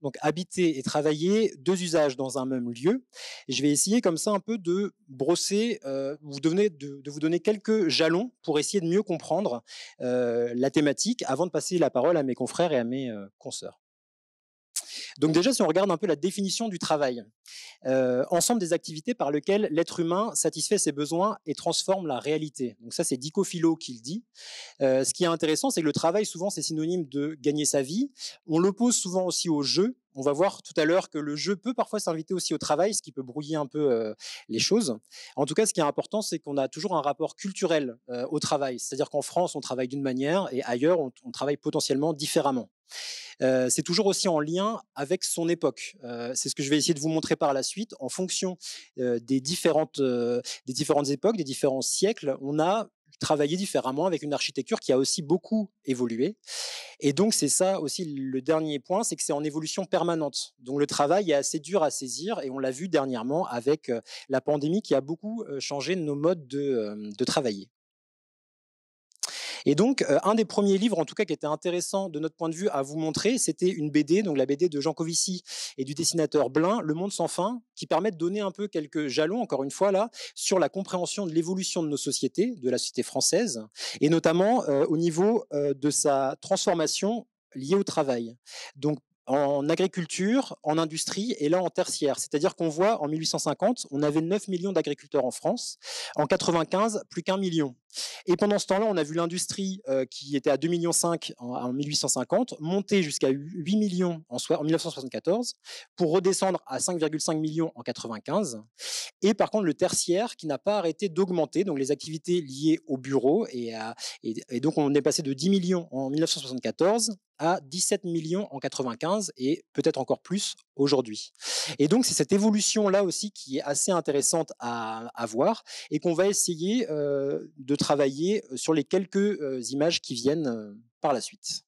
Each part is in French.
donc habiter et travailler, deux usages dans un même lieu. Et je vais essayer comme ça un peu de brosser, de vous donner quelques jalons pour essayer de mieux comprendre la thématique avant de passer la parole à mes confrères et à mes consoeurs. Donc déjà, si on regarde un peu la définition du travail, ensemble des activités par lesquelles l'être humain satisfait ses besoins et transforme la réalité. Donc ça, c'est Dico Philo qui le dit. Ce qui est intéressant, c'est que le travail, souvent, c'est synonyme de gagner sa vie. On l'oppose souvent aussi au jeu. On va voir tout à l'heure que le jeu peut parfois s'inviter aussi au travail, ce qui peut brouiller un peu les choses. En tout cas, ce qui est important, c'est qu'on a toujours un rapport culturel au travail. C'est-à-dire qu'en France, on travaille d'une manière et ailleurs, on travaille potentiellement différemment. C'est toujours aussi en lien avec son époque. C'est ce que je vais essayer de vous montrer par la suite. En fonction des différentes époques, des différents siècles, on a travaillé différemment avec une architecture qui a aussi beaucoup évolué. Et donc, c'est ça aussi le dernier point, c'est que c'est en évolution permanente. Donc, le travail est assez dur à saisir et on l'a vu dernièrement avec la pandémie qui a beaucoup changé nos modes de travailler. Et donc, un des premiers livres, en tout cas, qui était intéressant de notre point de vue à vous montrer, c'était une BD, donc la BD de Jean Covici et du dessinateur Blin, Le Monde sans fin, qui permet de donner un peu quelques jalons, encore une fois, là, sur la compréhension de l'évolution de nos sociétés, de la société française, et notamment au niveau de sa transformation liée au travail. Donc, en agriculture, en industrie et là en tertiaire. C'est-à-dire qu'on voit en 1850, on avait 9 millions d'agriculteurs en France. En 95, plus qu'1 million. Et pendant ce temps-là, on a vu l'industrie qui était à 2,5 millions en 1850 monter jusqu'à 8 millions en 1974 pour redescendre à 5,5 millions en 95. Et par contre, le tertiaire qui n'a pas arrêté d'augmenter, donc les activités liées au bureau. Et donc, on est passé de 10 millions en 1974 à 17 millions en 95 et peut-être encore plus aujourd'hui. Et donc, c'est cette évolution-là aussi qui est assez intéressante à voir et qu'on va essayer de travailler sur les quelques images qui viennent par la suite.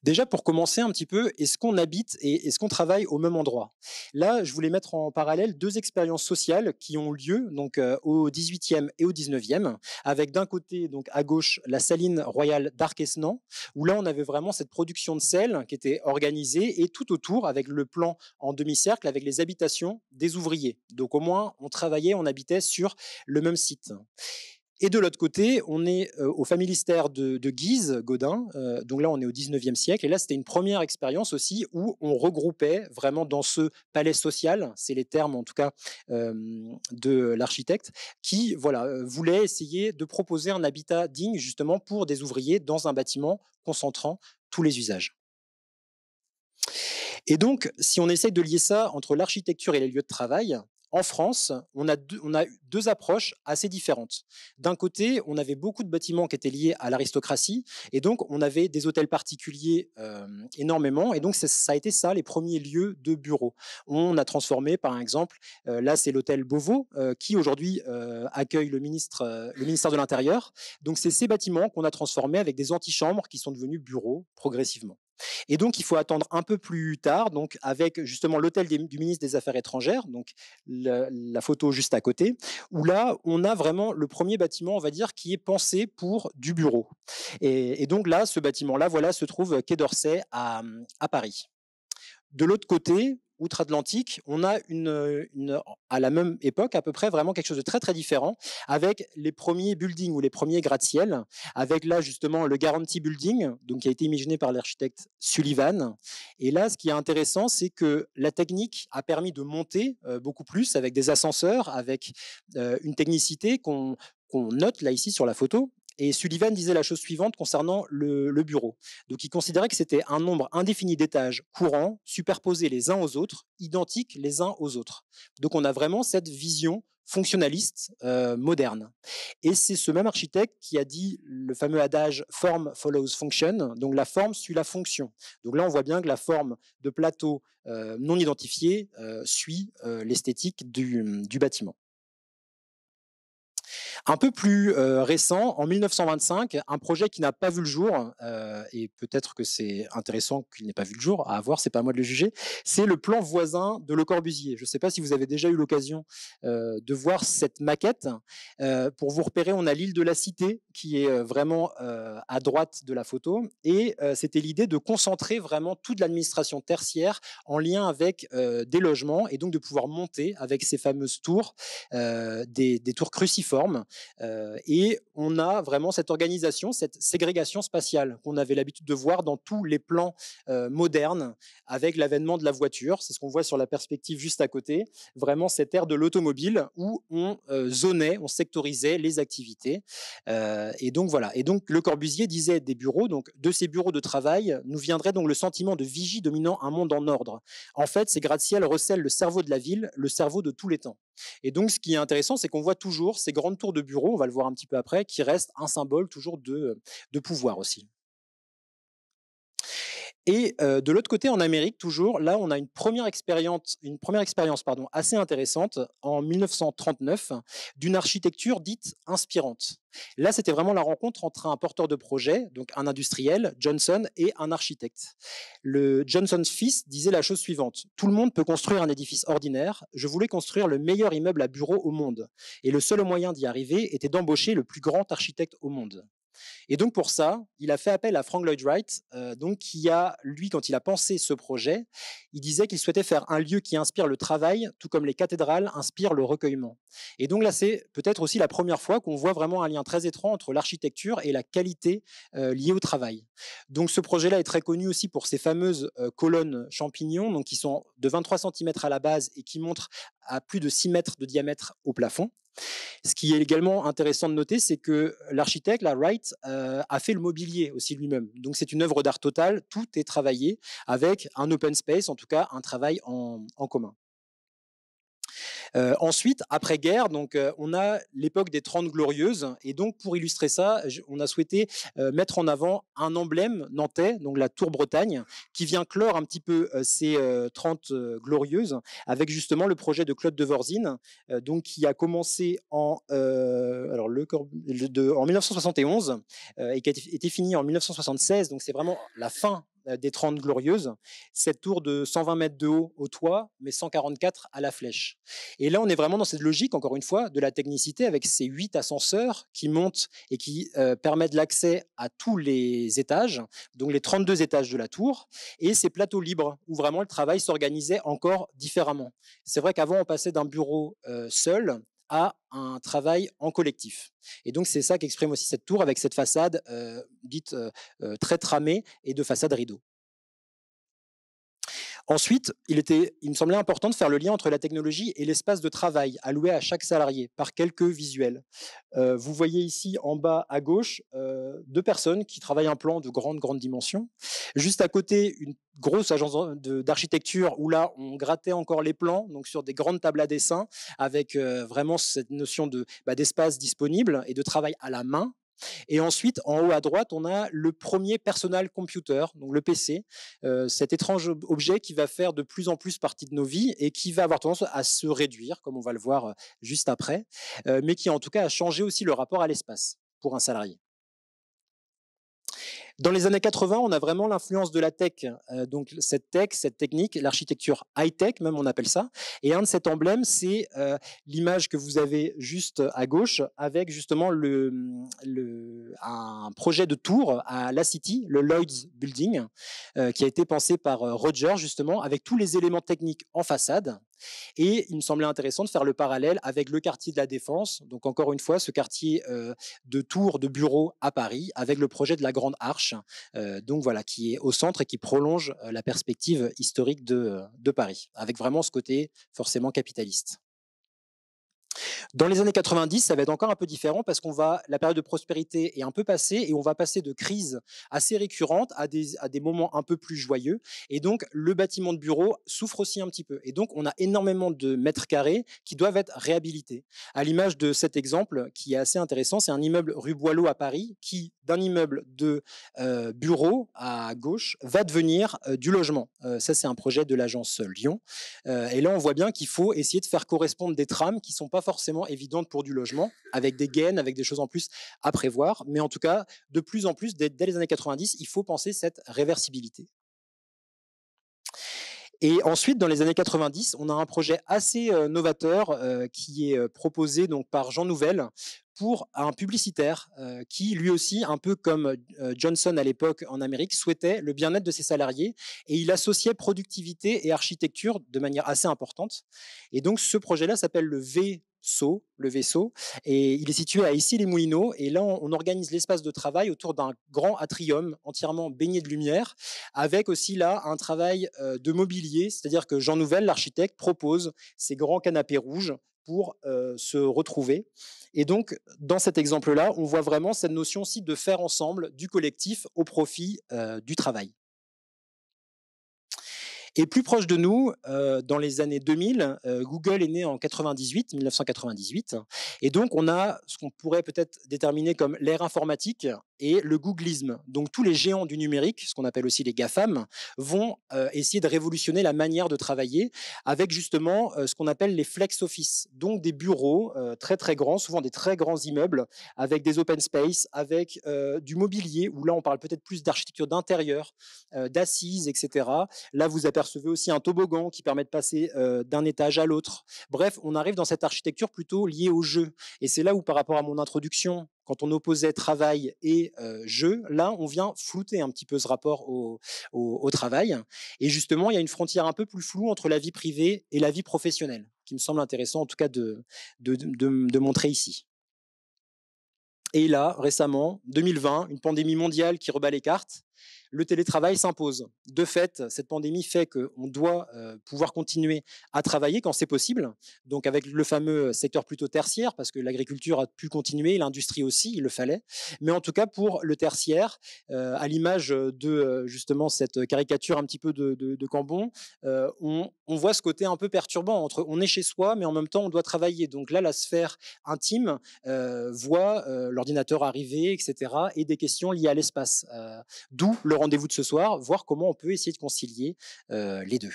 Déjà, pour commencer un petit peu, est-ce qu'on habite et est-ce qu'on travaille au même endroit? Là, je voulais mettre en parallèle deux expériences sociales qui ont lieu donc, au 18e et au 19e, avec d'un côté, donc à gauche, la saline royale d'Arquesnan, où là, on avait vraiment cette production de sel qui était organisée et tout autour, avec le plan en demi-cercle, avec les habitations des ouvriers. Donc au moins, on travaillait, on habitait sur le même site. Et de l'autre côté, on est au familistère de Guise, Gaudin. Donc là, on est au 19e siècle. Et là, c'était une première expérience aussi où on regroupait vraiment dans ce palais social, c'est les termes en tout cas de l'architecte, qui voilà, voulait essayer de proposer un habitat digne justement pour des ouvriers dans un bâtiment concentrant tous les usages. Et donc, si on essaye de lier ça entre l'architecture et les lieux de travail, en France, on a deux approches assez différentes. D'un côté, on avait beaucoup de bâtiments qui étaient liés à l'aristocratie, et donc on avait des hôtels particuliers énormément, et donc ça a été ça les premiers lieux de bureaux. On a transformé, par exemple, là c'est l'hôtel Beauvau, qui aujourd'hui accueille le ministère de l'Intérieur. Donc c'est ces bâtiments qu'on a transformés avec des antichambres qui sont devenus bureaux progressivement. Et donc, il faut attendre un peu plus tard, donc avec justement l'hôtel du ministre des Affaires étrangères, donc la photo juste à côté, où là, on a vraiment le premier bâtiment, on va dire, qui est pensé pour du bureau. Et donc là, ce bâtiment-là, voilà, se trouve quai d'Orsay à Paris. De l'autre côté, outre-Atlantique, on a à la même époque, à peu près, vraiment quelque chose de très, très différent, avec les premiers buildings ou les premiers gratte-ciel, avec là, justement, le Guarantee Building, donc, qui a été imaginé par l'architecte Sullivan. Et là, ce qui est intéressant, c'est que la technique a permis de monter beaucoup plus avec des ascenseurs, avec une technicité qu'on note là, ici, sur la photo. Et Sullivan disait la chose suivante concernant le bureau. Donc, il considérait que c'était un nombre indéfini d'étages courants, superposés les uns aux autres, identiques les uns aux autres. Donc, on a vraiment cette vision fonctionnaliste moderne. Et c'est ce même architecte qui a dit le fameux adage form follows function, donc la forme suit la fonction. Donc là, on voit bien que la forme de plateau non identifié suit l'esthétique du bâtiment. Un peu plus récent, en 1925, un projet qui n'a pas vu le jour, et peut-être que c'est intéressant qu'il n'ait pas vu le jour, à voir, c'est pas à moi de le juger, c'est le plan voisin de Le Corbusier. Je ne sais pas si vous avez déjà eu l'occasion de voir cette maquette. Pour vous repérer, on a l'île de la Cité, qui est vraiment à droite de la photo, et c'était l'idée de concentrer vraiment toute l'administration tertiaire en lien avec des logements, et donc de pouvoir monter avec ces fameuses tours, des tours cruciformes. Et on a vraiment cette organisation, cette ségrégation spatiale qu'on avait l'habitude de voir dans tous les plans modernes avec l'avènement de la voiture. C'est ce qu'on voit sur la perspective juste à côté. Vraiment cette ère de l'automobile où on zonait, on sectorisait les activités. Et donc voilà. Et donc Le Corbusier disait des bureaux, donc de ces bureaux de travail, nous viendrait donc le sentiment de vigie dominant un monde en ordre. En fait, ces gratte-ciel recèlent le cerveau de la ville, le cerveau de tous les temps. Et donc, ce qui est intéressant, c'est qu'on voit toujours ces grandes tours de bureaux, on va le voir un petit peu après, qui restent un symbole toujours de pouvoir aussi. Et de l'autre côté, en Amérique, toujours, là, on a une première expérience pardon, assez intéressante en 1939 d'une architecture dite inspirante. Là, c'était vraiment la rencontre entre un porteur de projet, donc un industriel, Johnson, et un architecte. Le Johnson fils disait la chose suivante: tout le monde peut construire un édifice ordinaire. Je voulais construire le meilleur immeuble à bureau au monde. Et le seul moyen d'y arriver était d'embaucher le plus grand architecte au monde. Et donc pour ça, il a fait appel à Frank Lloyd Wright, donc qui a, lui, quand il a pensé ce projet, il disait qu'il souhaitait faire un lieu qui inspire le travail, tout comme les cathédrales inspirent le recueillement. Et donc là, c'est peut-être aussi la première fois qu'on voit vraiment un lien très étroit entre l'architecture et la qualité liée au travail. Donc ce projet-là est très connu aussi pour ces fameuses colonnes champignons, donc qui sont de 23 cm à la base et qui montrent à plus de 6 mètres de diamètre au plafond. Ce qui est également intéressant de noter, c'est que l'architecte, la Wright, a fait le mobilier aussi lui-même. Donc c'est une œuvre d'art totale, tout est travaillé avec un open space, en tout cas un travail en commun. Ensuite, après-guerre, donc on a l'époque des 30 glorieuses, et donc pour illustrer ça, on a souhaité mettre en avant un emblème nantais, donc la Tour Bretagne, qui vient clore un petit peu ces 30 glorieuses, avec justement le projet de Claude Devorzine, donc qui a commencé en 1971 et qui a été fini en 1976, donc c'est vraiment la fin des 30 glorieuses. Cette tour de 120 mètres de haut au toit, mais 144 à la flèche. Et là, on est vraiment dans cette logique, encore une fois, de la technicité, avec ces 8 ascenseurs qui montent et qui permettent l'accès à tous les étages, donc les 32 étages de la tour, et ces plateaux libres, où vraiment le travail s'organisait encore différemment. C'est vrai qu'avant, on passait d'un bureau seul à un travail en collectif. Et donc, c'est ça qu'exprime aussi cette tour, avec cette façade dite très tramée et de façade rideau. Ensuite, il me semblait important de faire le lien entre la technologie et l'espace de travail alloué à chaque salarié par quelques visuels. Vous voyez ici en bas à gauche 2 personnes qui travaillent un plan de grande dimension. Juste à côté, une grosse agence d'architecture où là, on grattait encore les plans, donc sur des grandes tables à dessin, avec vraiment cette notion d'espace disponible et de travail à la main. Et ensuite, en haut à droite, on a le premier personal computer, donc le PC, cet étrange objet qui va faire de plus en plus partie de nos vies et qui va avoir tendance à se réduire, comme on va le voir juste après, mais qui en tout cas a changé aussi le rapport à l'espace pour un salarié. Dans les années 80, on a vraiment l'influence de la tech, donc cette technique, l'architecture high-tech même on appelle ça, et un de cet emblème, c'est l'image que vous avez juste à gauche, avec justement un projet de tour à La City, le Lloyd's Building, qui a été pensé par Roger justement, avec tous les éléments techniques en façade. Et il me semblait intéressant de faire le parallèle avec le quartier de la Défense, donc encore une fois ce quartier de tours de bureaux à Paris, avec le projet de la Grande Arche, donc voilà, qui est au centre et qui prolonge la perspective historique de Paris, avec vraiment ce côté forcément capitaliste. Dans les années 90, ça va être encore un peu différent parce la période de prospérité est un peu passée et on va passer de crises assez récurrentes à des moments un peu plus joyeux. Et donc, le bâtiment de bureau souffre aussi un petit peu. Et donc, on a énormément de mètres carrés qui doivent être réhabilités. À l'image de cet exemple qui est assez intéressant, c'est un immeuble rue Boileau à Paris qui, d'un immeuble de bureau à gauche, va devenir du logement. C'est un projet de l'agence Lyon. Et là, on voit bien qu'il faut essayer de faire correspondre des trames qui ne sont pas forcément évidente pour du logement, avec des gains, avec des choses en plus à prévoir. Mais en tout cas, de plus en plus, dès les années 90, il faut penser cette réversibilité. Et ensuite, dans les années 90, on a un projet assez novateur qui est proposé donc par Jean Nouvel pour un publicitaire qui, lui aussi, un peu comme Johnson à l'époque en Amérique, souhaitait le bien-être de ses salariés et il associait productivité et architecture de manière assez importante. Et donc, ce projet-là s'appelle le vaisseau, et il est situé à Issy-les-Moulineaux. Et là, on organise l'espace de travail autour d'un grand atrium entièrement baigné de lumière, avec aussi là un travail de mobilier, c'est-à-dire que Jean Nouvel, l'architecte, propose ces grands canapés rouges pour se retrouver. Et donc, dans cet exemple-là, on voit vraiment cette notion aussi de faire ensemble, du collectif au profit du travail. Et plus proche de nous, dans les années 2000, Google est né en 1998. Et donc, on a ce qu'on pourrait peut-être déterminer comme l'ère informatique et le googlisme. Donc, tous les géants du numérique, ce qu'on appelle aussi les GAFAM, vont essayer de révolutionner la manière de travailler avec justement ce qu'on appelle les flex office. Donc, des bureaux très, très grands, souvent des très grands immeubles avec des open space, avec du mobilier, où là, on parle peut-être plus d'architecture d'intérieur, d'assises, etc. Là, vous apercevez aussi un toboggan qui permet de passer d'un étage à l'autre. Bref, on arrive dans cette architecture plutôt liée au jeu. Et c'est là où, par rapport à mon introduction, quand on opposait travail et jeu, là, on vient flouter un petit peu ce rapport au travail. Et justement, il y a une frontière un peu plus floue entre la vie privée et la vie professionnelle, qui me semble intéressant en tout cas de montrer ici. Et là, récemment, 2020, une pandémie mondiale qui rebat les cartes, le télétravail s'impose. De fait, cette pandémie fait qu'on doit pouvoir continuer à travailler quand c'est possible, donc avec le fameux secteur plutôt tertiaire, parce que l'agriculture a pu continuer, l'industrie aussi, il le fallait. Mais en tout cas, pour le tertiaire, à l'image de justement cette caricature un petit peu de Cambon, on voit ce côté un peu perturbant entre on est chez soi, mais en même temps on doit travailler. Donc là, la sphère intime voit l'ordinateur arriver, etc., et des questions liées à l'espace. D'où le rendez-vous de ce soir, voir comment on peut essayer de concilier les deux.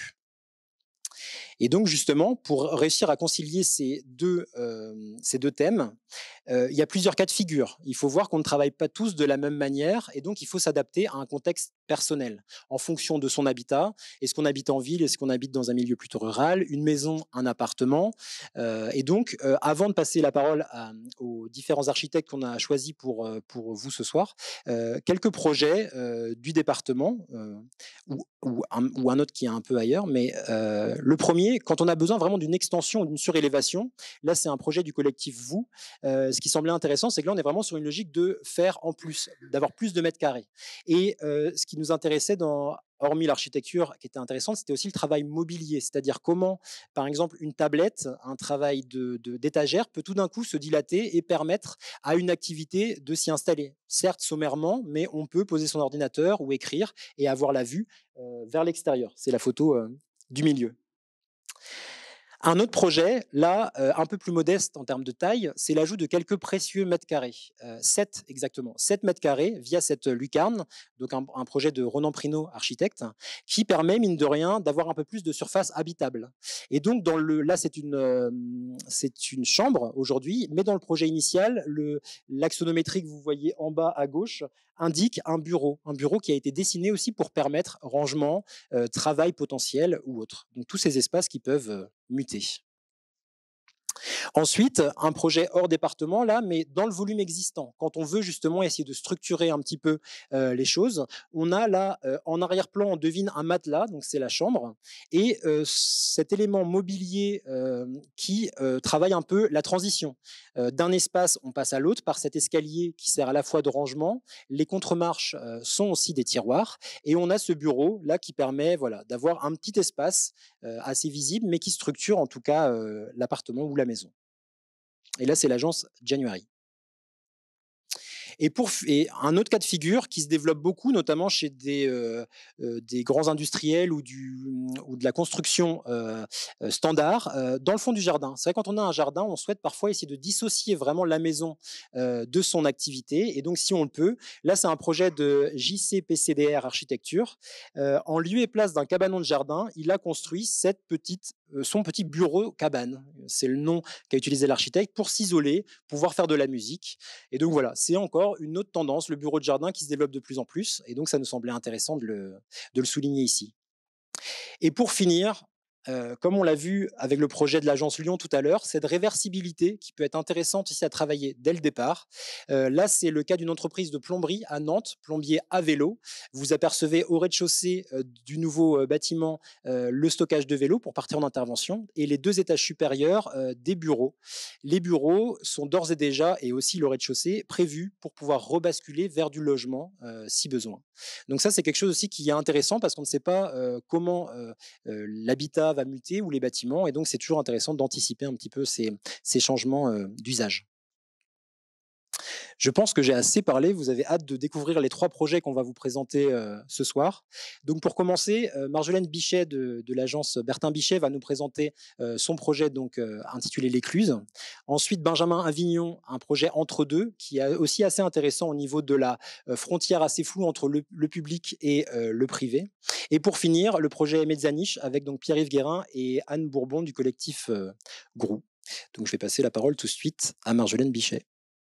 Et donc justement, pour réussir à concilier ces deux thèmes, il y a plusieurs cas de figure. Il faut voir qu'on ne travaille pas tous de la même manière et donc il faut s'adapter à un contexte personnel en fonction de son habitat. Est-ce qu'on habite en ville? Est-ce qu'on habite dans un milieu plutôt rural? Une maison, un appartement? Et donc, avant de passer la parole aux différents architectes qu'on a choisis pour vous ce soir, quelques projets du département ou un autre qui est un peu ailleurs. Mais le premier, quand on a besoin vraiment d'une extension ou d'une surélévation, là c'est un projet du collectif Vous. Ce qui semblait intéressant, c'est que là on est vraiment sur une logique de faire en plus, d'avoir plus de mètres carrés. Et ce qui nous intéressait hormis l'architecture qui était intéressante, c'était aussi le travail mobilier, c'est-à-dire comment, par exemple, une tablette, un travail d'étagère peut tout d'un coup se dilater et permettre à une activité de s'y installer. Certes, sommairement, mais on peut poser son ordinateur ou écrire et avoir la vue vers l'extérieur. C'est la photo du milieu. Un autre projet, là, un peu plus modeste en termes de taille, c'est l'ajout de quelques précieux mètres carrés. 7 exactement, 7 mètres carrés via cette lucarne, donc un projet de Ronan Prino, architecte, qui permet, mine de rien, d'avoir un peu plus de surface habitable. Et donc, là, c'est une chambre aujourd'hui, mais dans le projet initial, l'axonométrie que vous voyez en bas à gauche indique un bureau qui a été dessiné aussi pour permettre rangement, travail potentiel ou autre. Donc tous ces espaces qui peuvent muter. Ensuite, un projet hors département, là, mais dans le volume existant. Quand on veut justement essayer de structurer un petit peu les choses, on a là, en arrière-plan, on devine un matelas, donc c'est la chambre, et cet élément mobilier qui travaille un peu la transition. D'un espace, on passe à l'autre par cet escalier qui sert à la fois de rangement. Les contre-marches sont aussi des tiroirs, et on a ce bureau là qui permet voilà, d'avoir un petit espace assez visible, mais qui structure en tout cas l'appartement ou la maison. Et là, c'est l'agence January. Et un autre cas de figure qui se développe beaucoup, notamment chez des grands industriels ou de la construction standard, dans le fond du jardin. C'est vrai, quand on a un jardin, on souhaite parfois essayer de dissocier vraiment la maison de son activité. Et donc, si on le peut, là, c'est un projet de JCPCDR Architecture. En lieu et place d'un cabanon de jardin, il a construit son petit bureau cabane. C'est le nom qu'a utilisé l'architecte pour s'isoler, pouvoir faire de la musique. Et donc voilà, c'est encore une autre tendance, le bureau de jardin qui se développe de plus en plus. Et donc ça nous semblait intéressant de le souligner ici. Et pour finir, comme on l'a vu avec le projet de l'agence Lyon tout à l'heure, cette réversibilité qui peut être intéressante aussi à travailler dès le départ. Là, c'est le cas d'une entreprise de plomberie à Nantes, plombier à vélo. Vous apercevez au rez-de-chaussée du nouveau bâtiment le stockage de vélos pour partir en intervention et les 2 étages supérieurs des bureaux. Les bureaux sont d'ores et déjà, et aussi le rez-de-chaussée, prévus pour pouvoir rebasculer vers du logement si besoin. Donc ça, c'est quelque chose aussi qui est intéressant parce qu'on ne sait pas comment l'habitat va muter ou les bâtiments. Et donc, c'est toujours intéressant d'anticiper un petit peu ces changements d'usage. Je pense que j'ai assez parlé. Vous avez hâte de découvrir les 3 projets qu'on va vous présenter ce soir. Donc, pour commencer, Marjolaine Bichet de l'agence Bertin Bichet va nous présenter son projet donc, intitulé L'Écluse. Ensuite, Benjamin Avignon, un projet entre deux qui est aussi assez intéressant au niveau de la frontière assez floue entre le public et le privé. Et pour finir, le projet Mezzanich avec donc Pierre-Yves Guérin et Anne Bourbon du collectif Grou. Donc, je vais passer la parole tout de suite à Marjolaine Bichet.